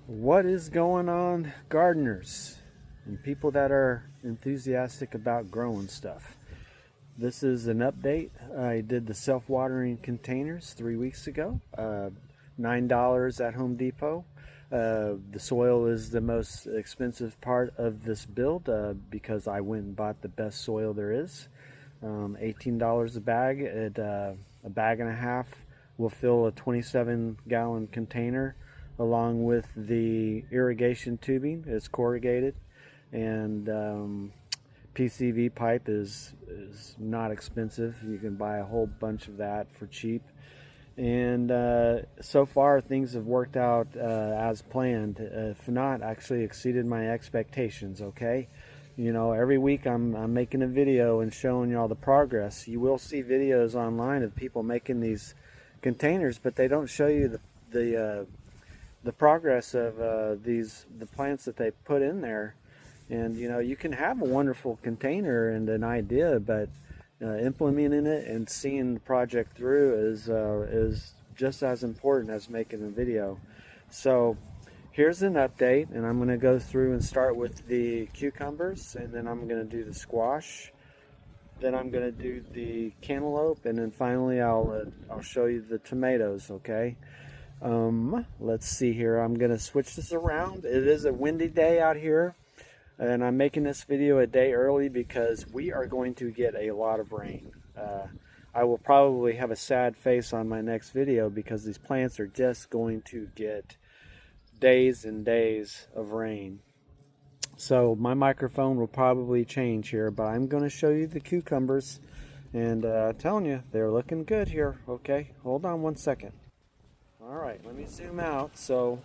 What is going on, gardeners and people that are enthusiastic about growing stuff? This is an update. I did the self-watering containers 3 weeks ago, $9 at Home Depot. The soil is the most expensive part of this build because I went and bought the best soil there is. $18 a bag. A bag and a half will fill a 27-gallon container, along with the irrigation tubing. It's corrugated, and PCV pipe is not expensive. You can buy a whole bunch of that for cheap. And so far things have worked out as planned, if not actually exceeded my expectations. Okay, you know, every week I'm making a video and showing you all the progress. You will see videos online of people making these containers, but they don't show you the progress of the plants that they put in there. And you know, you can have a wonderful container and an idea, but implementing it and seeing the project through is just as important as making a video. So here's an update, and I'm going to go through and start with the cucumbers, and then I'm going to do the squash, then I'm going to do the cantaloupe, and then finally I'll show you the tomatoes. Okay. Let's see here. I'm going to switch this around. It is a windy day out here, and I'm making this video a day early because we are going to get a lot of rain. I will probably have a sad face on my next video because these plants are just going to get days and days of rain. So my microphone will probably change here, but I'm going to show you the cucumbers, and I'm telling you, they're looking good here. Okay, hold on one second. Alright, let me zoom out. So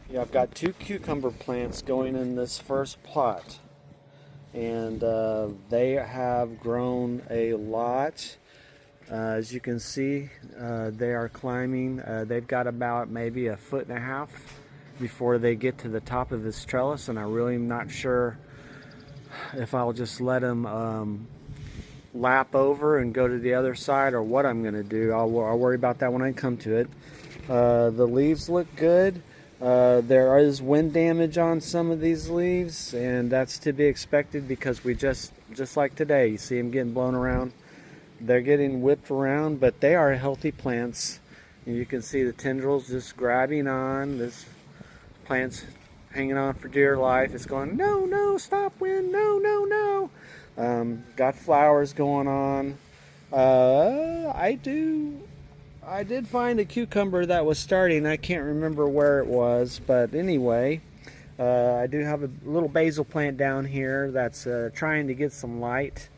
yeah, I've got 2 cucumber plants going in this first plot, and they have grown a lot. As you can see, they are climbing. They've got about maybe 1.5 feet before they get to the top of this trellis, and I really am not sure if I'll just let them lap over and go to the other side or what I'm going to do. I'll worry about that when I come to it. The leaves look good. There is wind damage on some of these leaves, and that's to be expected because we just like today, you see them getting blown around. They're getting whipped around, but they are healthy plants. And you can see the tendrils just grabbing on. This plant's hanging on for dear life. It's going, no, no, stop, wind, no, no, no. Got flowers going on. I did find a cucumber that was starting. I can't remember where it was, but anyway, I do have a little basil plant down here that's trying to get some light.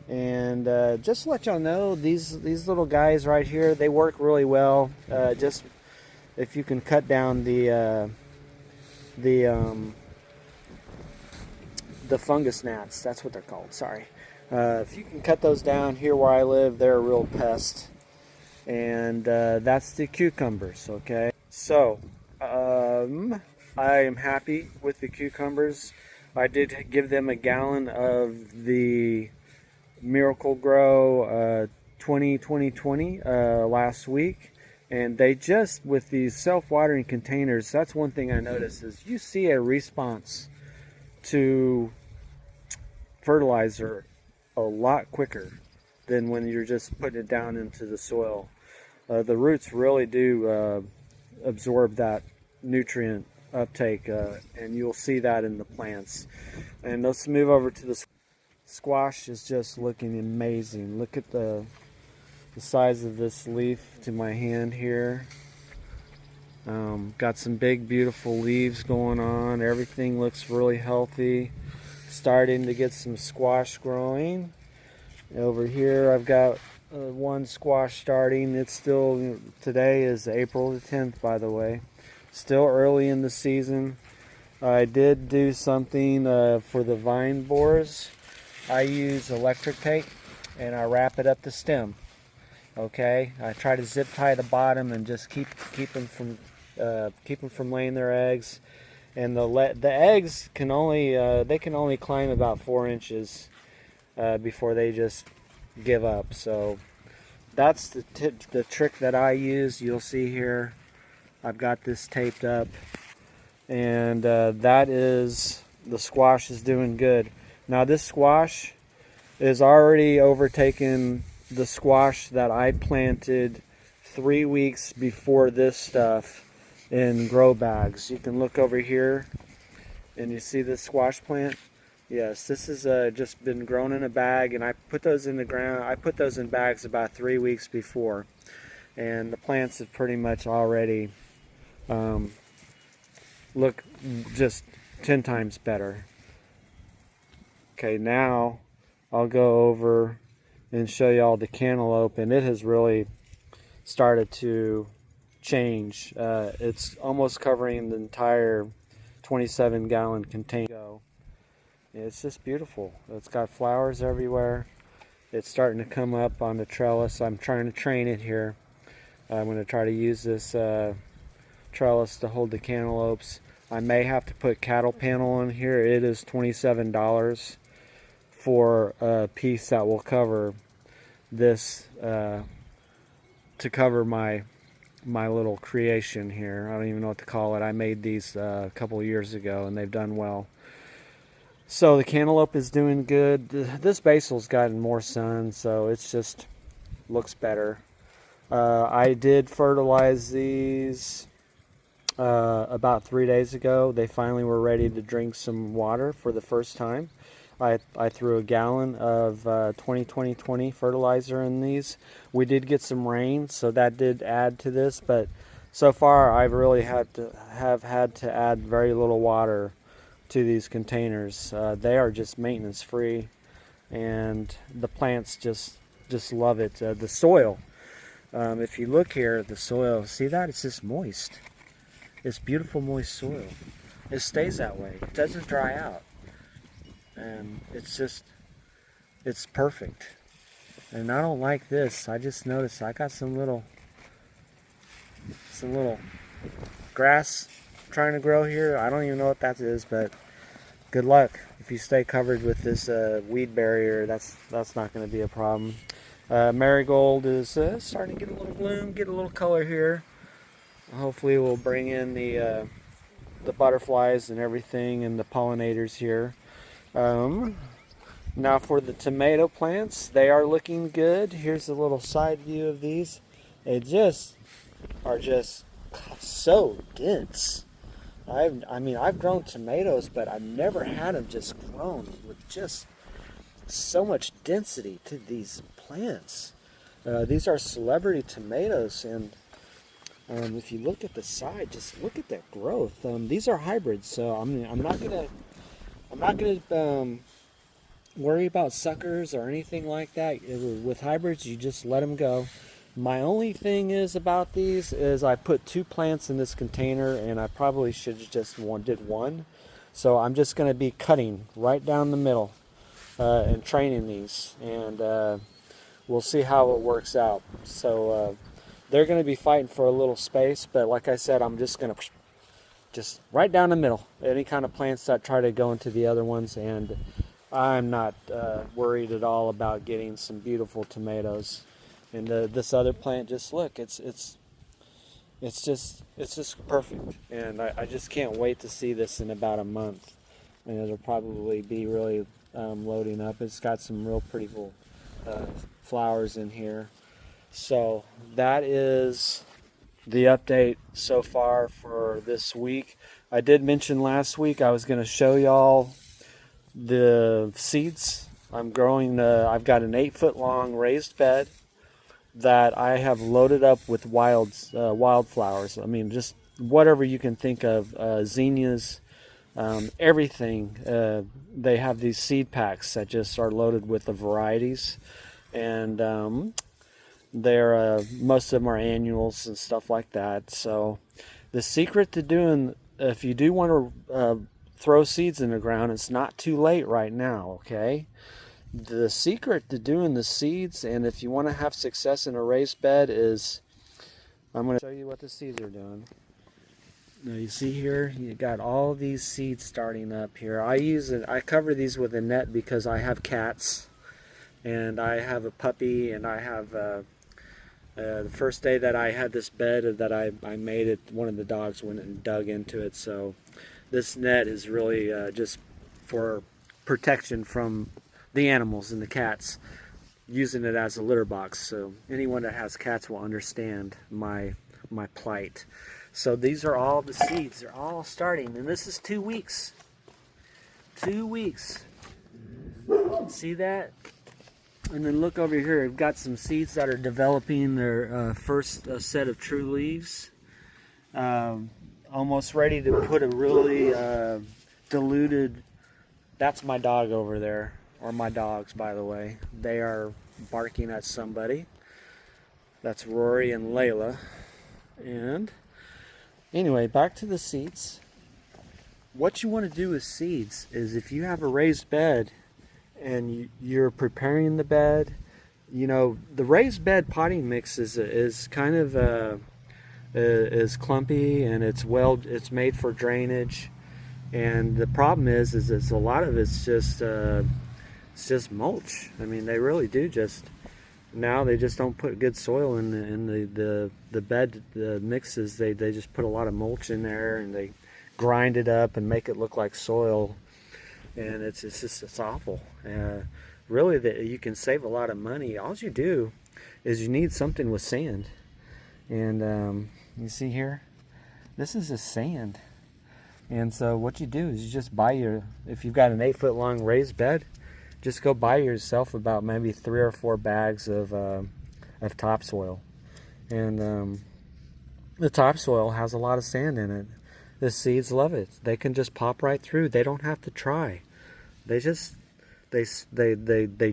And just to let y'all know, these little guys right here, they work really well. Just if you can cut down the fungus gnats, that's what they're called. Sorry. If you can cut those down here where I live, they're a real pest. And that's the cucumbers. Okay, so I am happy with the cucumbers. I did give them a gallon of the Miracle Grow 2020 last week, and they just, with these self-watering containers, that's one thing I noticed is you see a response to fertilizer a lot quicker than when you're just putting it down into the soil. The roots really do absorb that nutrient uptake, and you'll see that in the plants. And let's move over to the squash. Is just looking amazing. Look at the size of this leaf to my hand here. Got some big beautiful leaves going on. Everything looks really healthy. Starting to get some squash growing. Over here I've got one squash starting. It's still, today is April the 10th, by the way. Still early in the season. I did do something for the vine borers. I use electric tape and I wrap it up the stem. Okay, I try to zip tie the bottom and just keep them from laying their eggs. And the eggs can only climb about 4 inches before they just give up. So that's the trick that I use. You'll see here I've got this taped up and that is, the squash is doing good. Now this squash is already overtaken the squash that I planted 3 weeks before this stuff in grow bags. You can look over here and you see this squash plant. Yes, this has just been grown in a bag, and I put those in the ground. I put those in bags about 3 weeks before, and the plants have pretty much already look just 10 times better. Okay, now I'll go over and show y'all the cantaloupe, and it has really started to change. It's almost covering the entire 27-gallon container. It's just beautiful. It's got flowers everywhere. It's starting to come up on the trellis. I'm trying to train it here. I'm going to try to use this trellis to hold the cantaloupes. I may have to put cattle panel in here. It is $27 for a piece that will cover this, to cover my little creation here. I don't even know what to call it. I made these a couple of years ago, and they've done well. So the cantaloupe is doing good. This basil's gotten more sun, so it's just looks better. I did fertilize these about 3 days ago. They finally were ready to drink some water for the first time. I threw a gallon of 20-20-20 fertilizer in these. We did get some rain, so that did add to this, but so far I've really had to add very little water to these containers. They are just maintenance free, and the plants just love it. The soil, if you look here at the soil, see that? It's just moist. It's beautiful moist soil. It stays that way. It doesn't dry out. And it's perfect. And I don't like this. I just noticed I got some little grass trying to grow here. I don't even know what that is, but good luck. If you stay covered with this weed barrier, that's not going to be a problem. Marigold is starting to get a little bloom, get a little color here. Hopefully we'll bring in the butterflies and everything, and the pollinators here. Now for the tomato plants, they are looking good. Here's a little side view of these. They just are just so dense. I've grown tomatoes, but I've never had them just grown with just so much density to these plants. These are celebrity tomatoes, and if you look at the side, just look at that growth. These are hybrids, so I'm not gonna worry about suckers or anything like that. With hybrids, you just let them go. My only thing is about these is I put 2 plants in this container, and I probably should have just did one. So I'm just going to be cutting right down the middle and training these, and we'll see how it works out. So they're going to be fighting for a little space, but like I said, I'm just going to just right down the middle. Any kind of plants that try to go into the other ones, and I'm not worried at all about getting some beautiful tomatoes. And this other plant, just look, it's just perfect, and I just can't wait to see this in about a month, and it'll probably be really loading up. It's got some real pretty cool flowers in here. So that is the update so far for this week. I did mention last week I was going to show y'all the seeds I'm growing. I've got an 8-foot long raised bed that I have loaded up with wildflowers. I mean, just whatever you can think of, zinnias, everything. They have these seed packs that just are loaded with the varieties, and they're most of them are annuals and stuff like that. So the secret to doing, if you do want to throw seeds in the ground, it's not too late right now, okay? The secret to doing the seeds, and if you want to have success in a raised bed, is I'm going to show you what the seeds are doing. Now you see here, you got all these seeds starting up here. I cover these with a net because I have cats, and I have a puppy, and I have The first day that I had this bed that I made it, one of the dogs went and dug into it. So this net is really just for protection from the animals and the cats, using it as a litter box. So anyone that has cats will understand my plight. So these are all the seeds. They're all starting, and this is 2 weeks. 2 weeks. See that? And then look over here. We've got some seeds that are developing their first set of true leaves. Almost ready to put a really diluted. That's my dog over there, or my dogs, by the way. They are barking at somebody. That's Rory and Layla. And anyway, back to the seeds. What you want to do with seeds is, if you have a raised bed and you're preparing the bed, you know, the raised bed potting mix is kind of is clumpy, and it's made for drainage. And the problem is a lot of it's just mulch. I mean, they really do now they just don't put good soil in the bed, the mixes. They just put a lot of mulch in there, and they grind it up and make it look like soil, and it's awful. Really, you can save a lot of money. All you do is you need something with sand, and you see here, this is just sand. And so what you do is you just buy if you've got an 8-foot long raised bed, just go buy yourself about maybe 3 or 4 bags of topsoil. And the topsoil has a lot of sand in it. The seeds love it. They can just pop right through. They don't have to try. They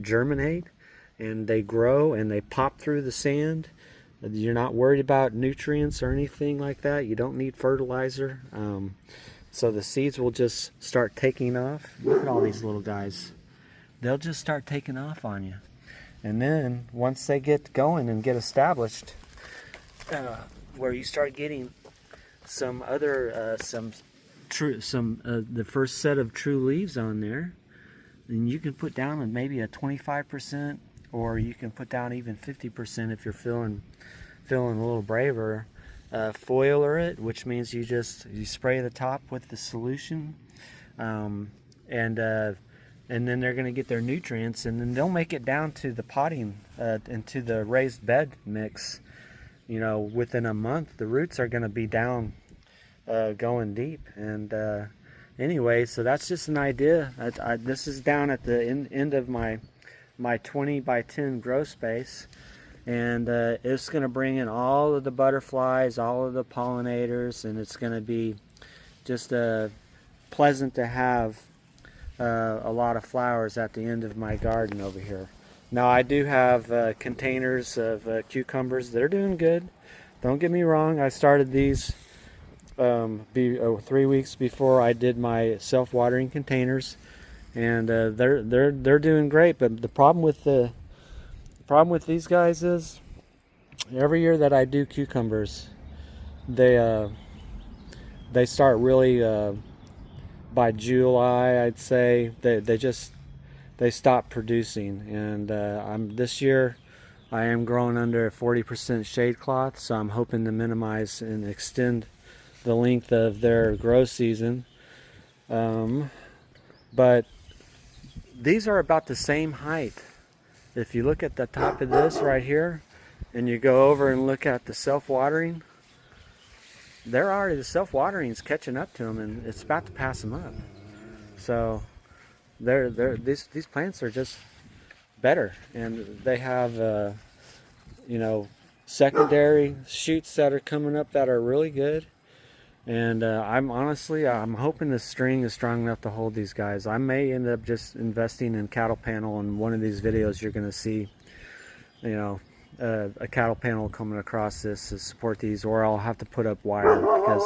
germinate, and they grow, and they pop through the sand. You're not worried about nutrients or anything like that. You don't need fertilizer. So the seeds will just start taking off. Look at all these little guys. They'll just start taking off on you. And then once they get going and get established, where you start getting some other the first set of true leaves on there, then you can put down maybe a 25%, or you can put down even 50% if you're feeling a little braver. Foiler it, which means you spray the top with the solution, and then they're going to get their nutrients, and then they'll make it down to the potting into the raised bed mix. You know, within a month, the roots are going to be down, going deep. And anyway, so that's just an idea. This is down at the end of my 20 by 10 grow space. And it's going to bring in all of the butterflies, all of the pollinators, and it's going to be just pleasant to have a lot of flowers at the end of my garden over here. Now, I do have containers of cucumbers that are doing good. Don't get me wrong. I started these 3 weeks before I did my self-watering containers, and they're doing great. But the problem with these guys is, every year that I do cucumbers, they start really by July, I'd say they stop producing. And this year I am growing under 40% shade cloth, so I'm hoping to minimize and extend the length of their grow season. But these are about the same height. If you look at the top of this right here, and you go over and look at the self-watering, the self-watering is catching up to them, and it's about to pass them up. So these plants are just better, and they have secondary shoots that are coming up that are really good. And I'm hoping the string is strong enough to hold these guys. I may end up just investing in cattle panel. In one of these videos, you're going to see, a cattle panel coming across this to support these, or I'll have to put up wire, because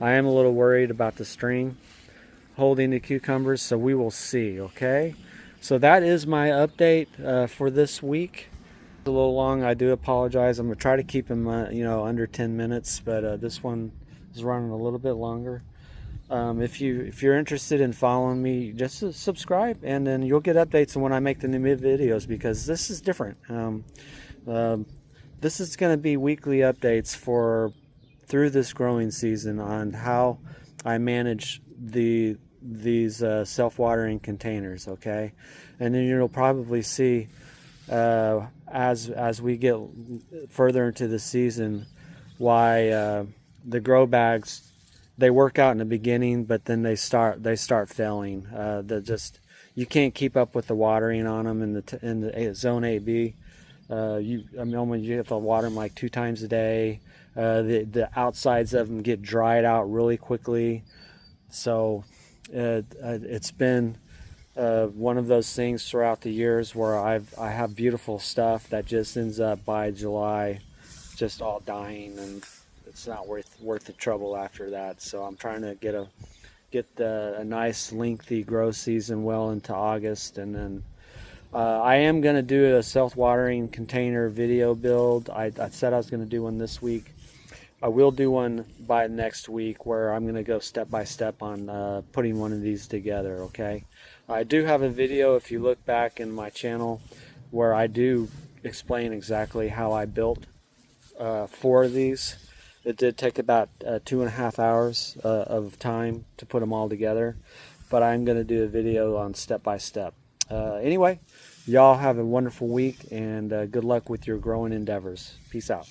I am a little worried about the string holding the cucumbers. So we will see. Okay, so that is my update for this week. A little long. I do apologize. I'm going to try to keep them under 10 minutes, but this one is running a little bit longer. If you're interested in following me, just subscribe, and then you'll get updates on when I make the new videos, because this is different. this is going to be weekly updates for through this growing season on how I manage these self-watering containers, okay? And then you'll probably see as we get further into the season why the grow bags, they work out in the beginning, but then they start failing. You can't keep up with the watering on them in the zone AB. You have to water them like 2 times a day. The outsides of them get dried out really quickly. So it's been one of those things throughout the years where I have beautiful stuff that just ends up by July just all dying, and it's not worth the trouble after that. So I'm trying to get a nice lengthy grow season well into August, and then I am going to do a self-watering container video build. I said I was going to do one this week. I will do one by next week where I'm going to go step by step on putting one of these together, okay? I do have a video, if you look back in my channel, where I do explain exactly how I built 4 of these. It did take about 2.5 hours of time to put them all together, but I'm going to do a video on step by step. Anyway, y'all have a wonderful week, and good luck with your growing endeavors. Peace out.